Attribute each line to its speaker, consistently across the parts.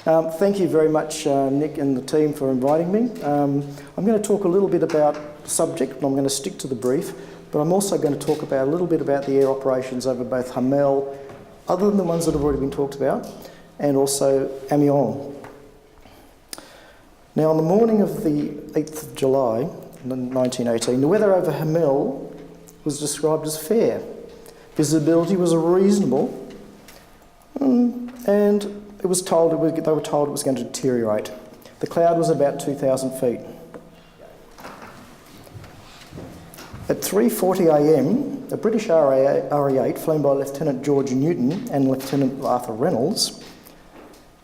Speaker 1: Thank you very much, Nick and the team, for inviting me. I'm going to talk a little bit about the subject, and I'm going to stick to the brief, but I'm also going to talk about a little bit about the air operations over both Hamel, other than the ones that have already been talked about, and also Amiens. Now, on the morning of the 8th of July, 1918, the weather over Hamel was described as fair. Visibility was reasonable, and they were told it was going to deteriorate. The cloud was about 2,000 feet. At 3:40 a.m, a British RE-8 flown by Lieutenant George Newton and Lieutenant Arthur Reynolds,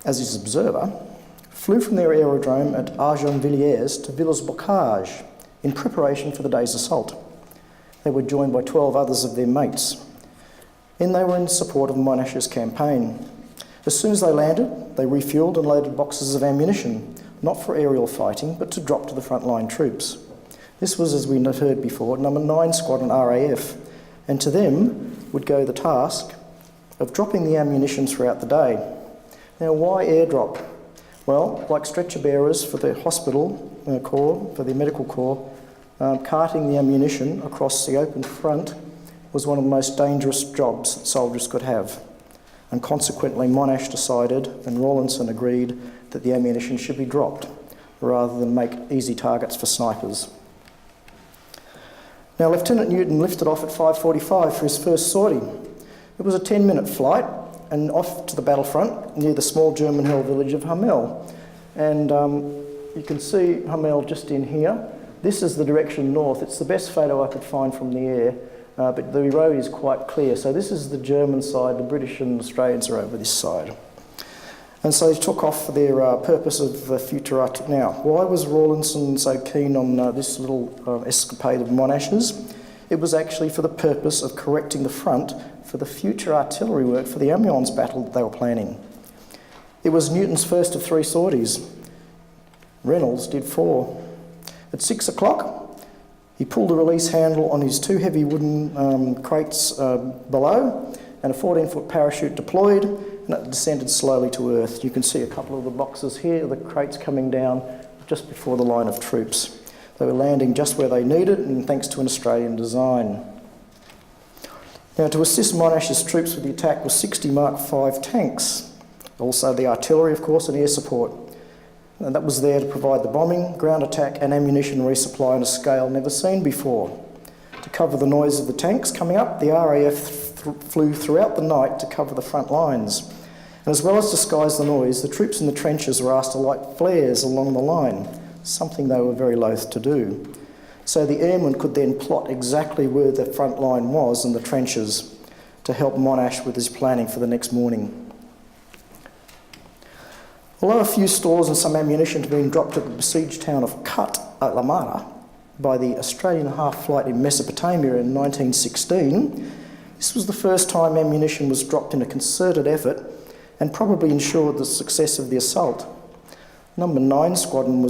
Speaker 1: as his observer, flew from their aerodrome at Argenvilliers to Villers-Bocage in preparation for the day's assault. They were joined by 12 others of their mates, and they were in support of Monash's campaign. As soon as they landed, they refuelled and loaded boxes of ammunition, not for aerial fighting, but to drop to the frontline troops. This was, as we have heard before, number 9 Squadron RAF, and to them would go the task of dropping the ammunition throughout the day. Now, why airdrop? Well, like stretcher bearers for the hospital corps, for the medical corps, carting the ammunition across the open front was one of the most dangerous jobs that soldiers could have. And consequently, Monash decided, and Rawlinson agreed, that the ammunition should be dropped rather than make easy targets for snipers. Now, Lieutenant Newton lifted off at 5:45 for his first sortie. It was a 10-minute flight and off to the battlefront near the small German hill village of Hamel. And you can see Hamel just in here. This is the direction north. It's the best photo I could find from the air, but the road is quite clear. So this is the German side, the British and Australians are over this side. And so they took off for their purpose of the future. Now, why was Rawlinson so keen on this little escapade of Monash's? It was actually for the purpose of correcting the front for the future artillery work for the Amiens battle that they were planning. It was Newton's first of 3 sorties. Reynolds did 4. At 6 o'clock, he pulled the release handle on his 2 heavy wooden crates below, and a 14-foot parachute deployed, and it descended slowly to earth. You can see a couple of the boxes here, the crates coming down just before the line of troops. They were landing just where they needed, and thanks to an Australian design. Now, to assist Monash's troops with the attack were 60 Mark V tanks, also the artillery, of course, and air support. And that was there to provide the bombing, ground attack and ammunition resupply on a scale never seen before. To cover the noise of the tanks coming up, the RAF flew throughout the night to cover the front lines. And as well as disguise the noise, the troops in the trenches were asked to light flares along the line, something they were very loath to do. So the airmen could then plot exactly where the front line was in the trenches to help Monash with his planning for the next morning. Although a few stores and some ammunition had been dropped at the besieged town of Kut at Lamara by the Australian half flight in Mesopotamia in 1916, this was the first time ammunition was dropped in a concerted effort and probably ensured the success of the assault. Number 9 Squadron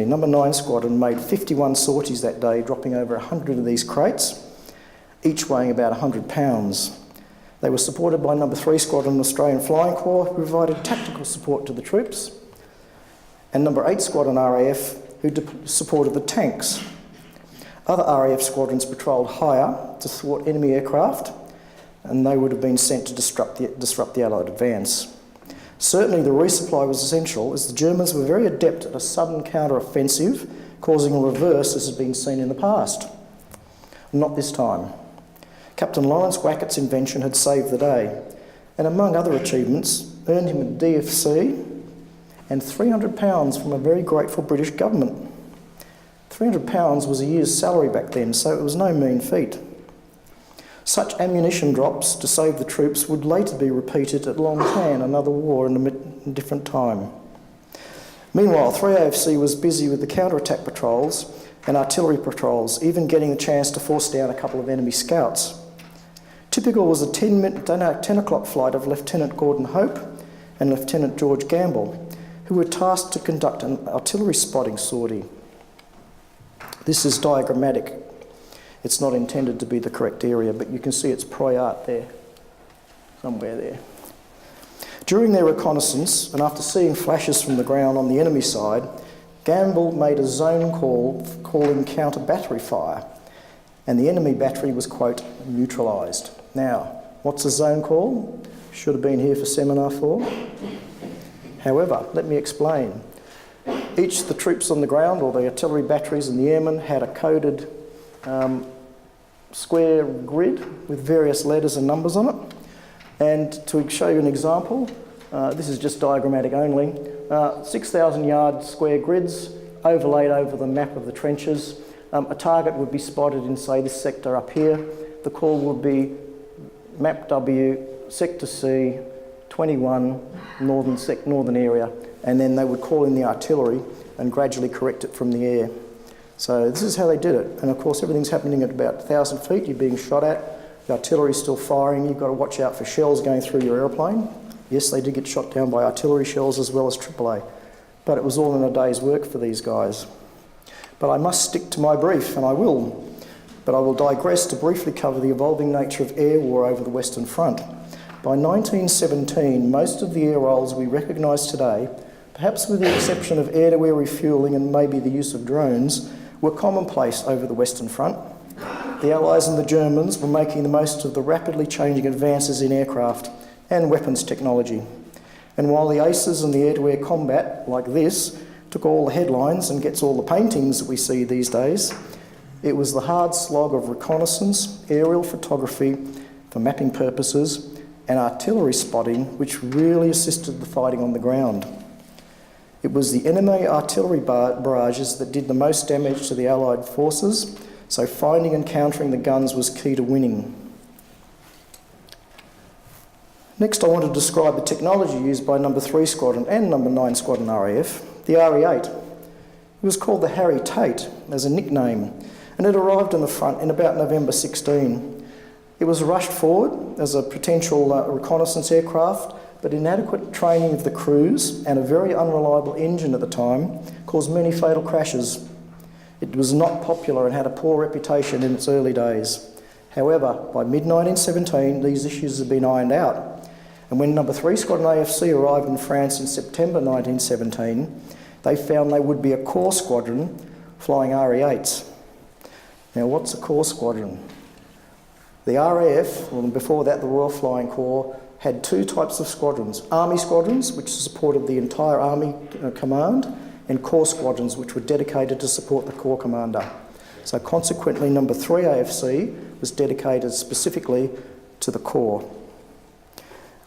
Speaker 1: Number 9 Squadron made 51 sorties that day, dropping over 100 of these crates, each weighing about 100 pounds. They were supported by Number 3 Squadron Australian Flying Corps, who provided tactical support to the troops, and Number 8 Squadron RAF, who supported the tanks. Other RAF squadrons patrolled higher to thwart enemy aircraft, and they would have been sent to disrupt the Allied advance. Certainly the resupply was essential, as the Germans were very adept at a sudden counter-offensive, causing a reverse as had been seen in the past. Not this time. Captain Lawrence Wackett's invention had saved the day, and among other achievements, earned him a DFC and £300 from a very grateful British government. £300 was a year's salary back then, so it was no mean feat. Such ammunition drops to save the troops would later be repeated at Long Tan, another war in a different time. Meanwhile, 3AFC was busy with the counter-attack patrols and artillery patrols, even getting the chance to force down a couple of enemy scouts. Typical was a 10 o'clock flight of Lieutenant Gordon Hope and Lieutenant George Gamble, who were tasked to conduct an artillery spotting sortie. This is diagrammatic. It's not intended to be the correct area, but you can see it's Proyart there, somewhere there. During their reconnaissance, and after seeing flashes from the ground on the enemy side, Gamble made a zone call calling counter battery fire, and the enemy battery was, quote, neutralised. Now, what's a zone call? Should have been here for seminar 4. However, let me explain. Each of the troops on the ground, or the artillery batteries and the airmen, had a coded square grid with various letters and numbers on it. And to show you an example, this is just diagrammatic only, 6,000 yard square grids overlaid over the map of the trenches. A target would be spotted in, say, this sector up here. The call would be map W, sector C, 21, northern area, and then they would call in the artillery and gradually correct it from the air. So this is how they did it. And of course, everything's happening at about 1,000 feet. You're being shot at. The artillery's still firing. You've got to watch out for shells going through your aeroplane. Yes, they did get shot down by artillery shells as well as AAA. But it was all in a day's work for these guys. But I must stick to my brief, and I will. But I will digress to briefly cover the evolving nature of air war over the Western Front. By 1917, most of the air roles we recognise today, perhaps with the exception of air-to-air refuelling and maybe the use of drones, were commonplace over the Western Front. The Allies and the Germans were making the most of the rapidly changing advances in aircraft and weapons technology. And while the aces and the air-to-air combat, like this, took all the headlines and gets all the paintings that we see these days, it was the hard slog of reconnaissance, aerial photography for mapping purposes, and artillery spotting which really assisted the fighting on the ground. It was the enemy artillery barrages that did the most damage to the Allied forces, so finding and countering the guns was key to winning. Next, I want to describe the technology used by No. 3 Squadron and No. 9 Squadron RAF, the RE-8. It was called the Harry Tate as a nickname, and it arrived on the front in about November 16. It was rushed forward as a potential reconnaissance aircraft, but inadequate training of the crews and a very unreliable engine at the time caused many fatal crashes. It was not popular and had a poor reputation in its early days. However, by mid-1917, these issues had been ironed out, and when No. 3 Squadron AFC arrived in France in September 1917, they found they would be a core squadron flying RE-8s. Now, what's a core squadron? The RAF, well, before that the Royal Flying Corps, had two types of squadrons: army squadrons, which supported the entire army command, and corps squadrons, which were dedicated to support the corps commander. So consequently, No. 3 AFC was dedicated specifically to the corps,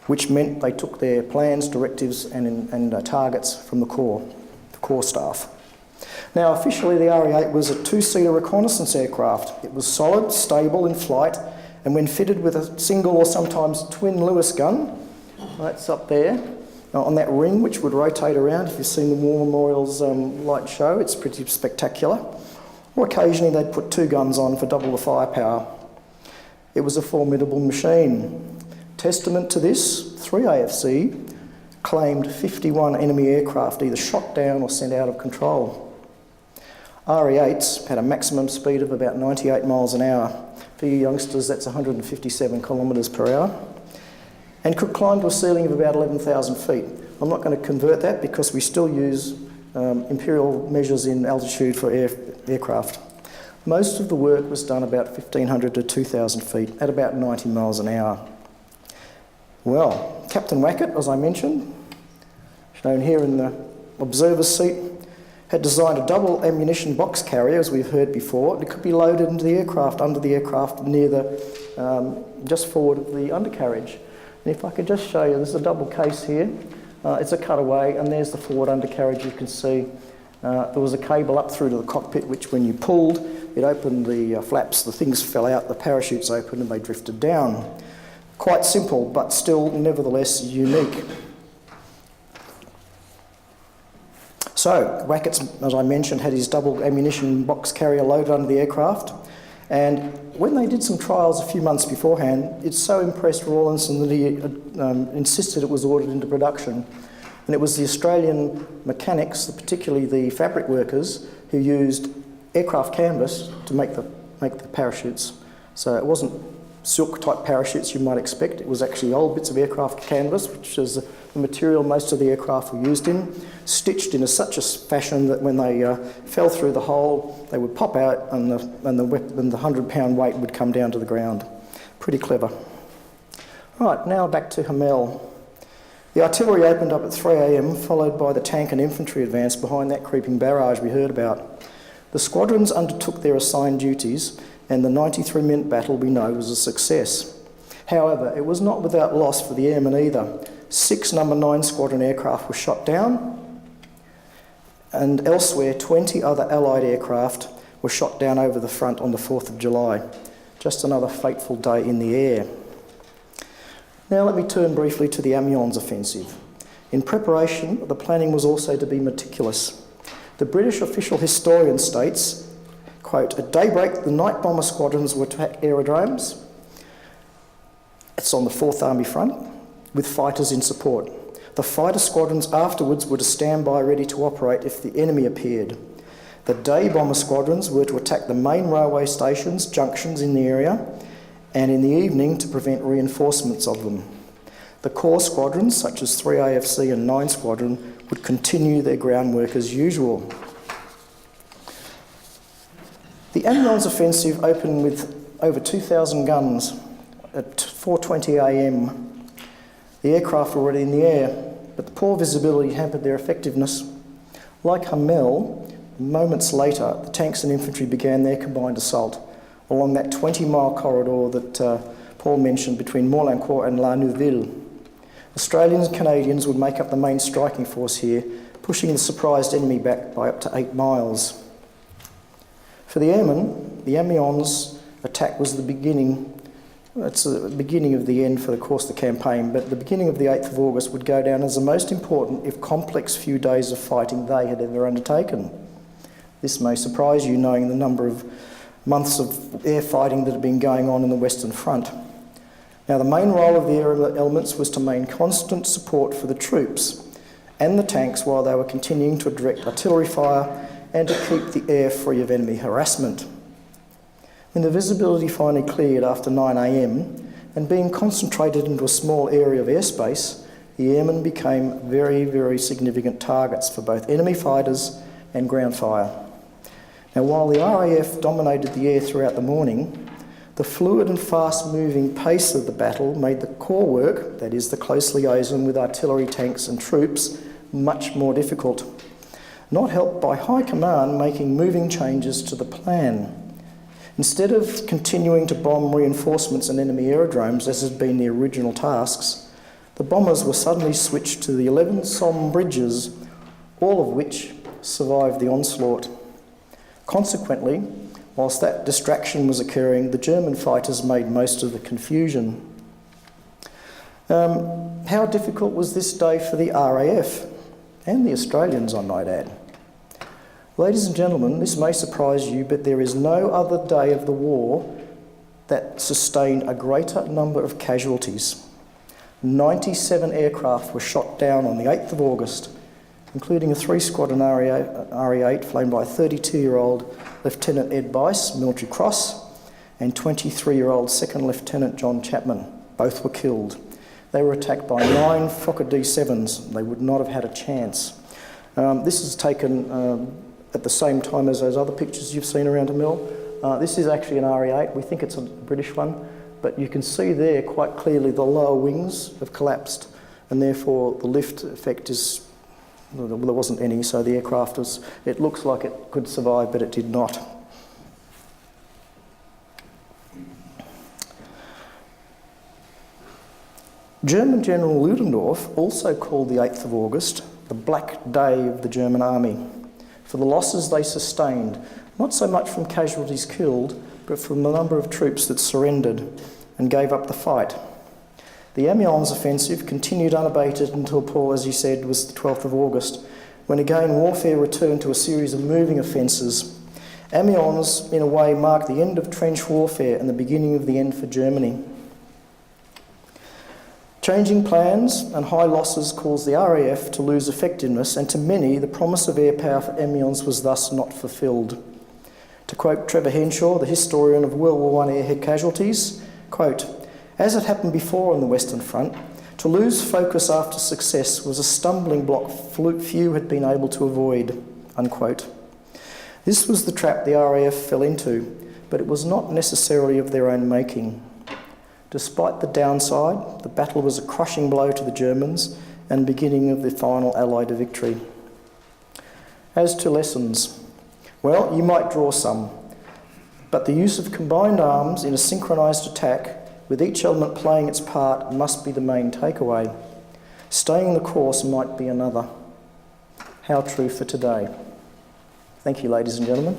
Speaker 1: which meant they took their plans, directives and targets from the corps staff. Now, officially the RE-8 was a two-seater reconnaissance aircraft. It was solid, stable in flight, and when fitted with a single or sometimes twin Lewis gun, that's up there, on that ring which would rotate around. If you've seen the War Memorial's light show, it's pretty spectacular. Or occasionally they'd put two guns on for double the firepower. It was a formidable machine. Testament to this, 3 AFC claimed 51 enemy aircraft either shot down or sent out of control. RE-8s had a maximum speed of about 98 miles an hour. For you youngsters, that's 157 kilometres per hour, and could climb to a ceiling of about 11,000 feet. I'm not going to convert that because we still use imperial measures in altitude for aircraft. Most of the work was done about 1,500 to 2,000 feet at about 90 miles an hour. Well, Captain Wackett, as I mentioned, shown here in the observer's seat, had designed a double ammunition box carrier, as we've heard before. It could be loaded into the aircraft, under the aircraft, near the, just forward of the undercarriage. And if I could just show you, there's a double case here. It's a cutaway, and there's the forward undercarriage you can see. There was a cable up through to the cockpit, which when you pulled, it opened the flaps, the things fell out, the parachutes opened, and they drifted down. Quite simple, but still, nevertheless, unique. So, Wackett's, as I mentioned, had his double ammunition box carrier loaded under the aircraft, and when they did some trials a few months beforehand, it so impressed Rawlinson that he insisted it was ordered into production. And it was the Australian mechanics, particularly the fabric workers, who used aircraft canvas to make the parachutes. So it wasn't silk-type parachutes you might expect. It was actually old bits of aircraft canvas, which is the material most of the aircraft were used in, stitched in such a fashion that when they fell through the hole, they would pop out and the 100-pound weight would come down to the ground. Pretty clever. Right, now back to Hamel. The artillery opened up at 3 a.m, followed by the tank and infantry advance behind that creeping barrage we heard about. The squadrons undertook their assigned duties, and the 93-minute battle we know was a success. However, it was not without loss for the airmen either. 6 No. 9 Squadron aircraft were shot down, and elsewhere 20 other Allied aircraft were shot down over the front on the 4th of July. Just another fateful day in the air. Now let me turn briefly to the Amiens Offensive. In preparation, the planning was also to be meticulous. The British official historian states, quote, "At daybreak, the night bomber squadrons would attack aerodromes." It's on the 4th Army front, with fighters in support. The fighter squadrons afterwards were to stand by ready to operate if the enemy appeared. The day bomber squadrons were to attack the main railway stations, junctions in the area, and in the evening to prevent reinforcements of them. The core squadrons, such as 3 AFC and 9 Squadron, would continue their groundwork as usual. The Amiens Offensive opened with over 2,000 guns at 4:20 a.m. The aircraft were already in the air, but the poor visibility hampered their effectiveness. Like Hamel, moments later, the tanks and infantry began their combined assault along that 20-mile corridor that Paul mentioned between Morlancourt and La Neuville. Australians and Canadians would make up the main striking force here, pushing the surprised enemy back by up to 8 miles. For the airmen, the Amiens attack was the beginning. It's the beginning of the end for, of course, the campaign, but the beginning of the 8th of August would go down as the most important, if complex, few days of fighting they had ever undertaken. This may surprise you, knowing the number of months of air fighting that had been going on in the Western Front. Now, the main role of the air elements was to maintain constant support for the troops and the tanks while they were continuing to direct artillery fire and to keep the air free of enemy harassment. When the visibility finally cleared after 9 a.m, and being concentrated into a small area of airspace, the airmen became very, very significant targets for both enemy fighters and ground fire. Now, while the RAF dominated the air throughout the morning, the fluid and fast-moving pace of the battle made the core work, that is the close liaison with artillery, tanks and troops, much more difficult, not helped by High Command making moving changes to the plan. Instead of continuing to bomb reinforcements and enemy aerodromes, as had been the original tasks, the bombers were suddenly switched to the 11 Somme bridges, all of which survived the onslaught. Consequently, whilst that distraction was occurring, the German fighters made most of the confusion. How difficult was this day for the RAF and the Australians, I might add? Ladies and gentlemen, this may surprise you, but there is no other day of the war that sustained a greater number of casualties. 97 aircraft were shot down on the 8th of August, including a 3-Squadron RE8 flown by 32-year-old Lieutenant Ed Bice, Military Cross, and 23-year-old 2nd Lieutenant John Chapman. Both were killed. They were attacked by 9 Fokker D7s. They would not have had a chance. This is taken at the same time as those other pictures you've seen around Hamel. This is actually an RE8. We think it's a British one, but you can see there quite clearly the lower wings have collapsed, and therefore the lift effect is, well, there wasn't any, so the aircraft was, it looks like it could survive, but it did not. German General Ludendorff also called the 8th of August the Black Day of the German Army, for the losses they sustained, not so much from casualties killed, but from the number of troops that surrendered and gave up the fight. The Amiens Offensive continued unabated until Paul, as he said, was the 12th of August, when again warfare returned to a series of moving offences. Amiens, in a way, marked the end of trench warfare and the beginning of the end for Germany. Changing plans and high losses caused the RAF to lose effectiveness, and to many, the promise of air power for Amiens was thus not fulfilled. To quote Trevor Henshaw, the historian of World War I airhead casualties, Quote, "As it happened before on the Western Front, to lose focus after success was a stumbling block few had been able to avoid." Unquote. This was the trap the RAF fell into, but it was not necessarily of their own making. Despite the downside, the battle was a crushing blow to the Germans and beginning of the final Allied victory. As to lessons, well, you might draw some, but the use of combined arms in a synchronised attack, with each element playing its part, must be the main takeaway. Staying the course might be another. How true for today. Thank you, ladies and gentlemen.